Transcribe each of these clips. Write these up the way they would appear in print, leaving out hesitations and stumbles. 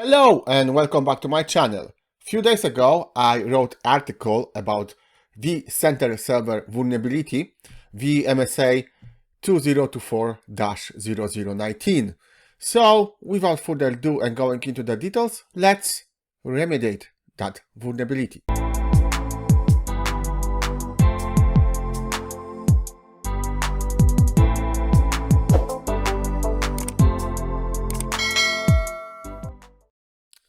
Hello and welcome back to my channel. A few days ago I wrote an article about vCenter server vulnerability VMSA 2024-0019. So without further ado and going into the details, let's remediate that vulnerability.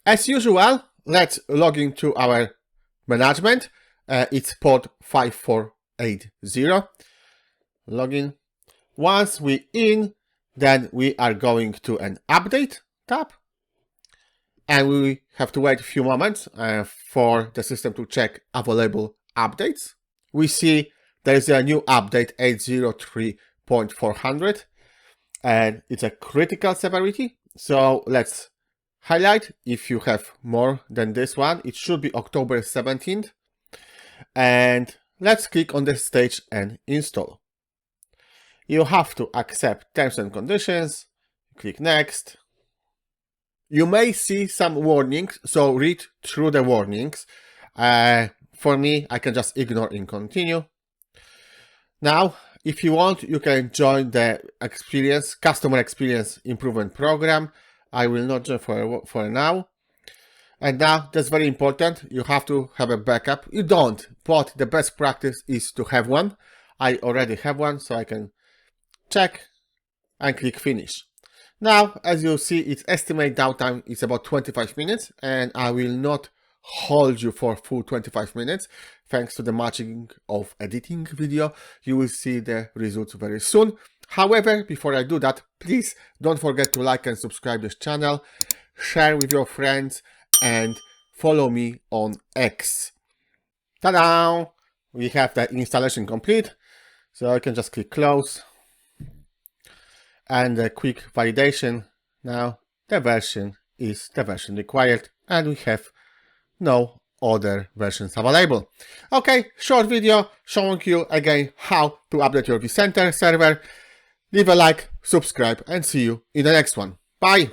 As usual, let's log into our management. It's port 5480. Login. Once we're in, then we are going to an update tab. And we have to wait a few moments for the system to check available updates. We see there's a new update 803.400 and it's a critical severity. So let's highlight if you have more than this one. It should be October 17th. And let's click on the stage and install. You have to accept terms and conditions. Click next. You may see some warnings, so read through the warnings. For me, I can just ignore and continue. Now, if you want, you can join the customer experience improvement program. I will not join for now. And now, that's very important. You have to have a backup. You don't, but the best practice is to have one. I already have one, so I can check and click finish. Now, as you see, its estimate downtime is about 25 minutes, and I will not hold you for full 25 minutes. Thanks to the matching of editing video, you will see the results very soon. However, before I do that, please don't forget to like and subscribe this channel, share with your friends, and follow me on X. Ta-da! We have the installation complete, so I can just click close. And a quick validation. Now the version is the version required, and we have no other versions available. Okay, short video showing you again how to update your vCenter server. Leave a like, subscribe, and see you in the next one. Bye!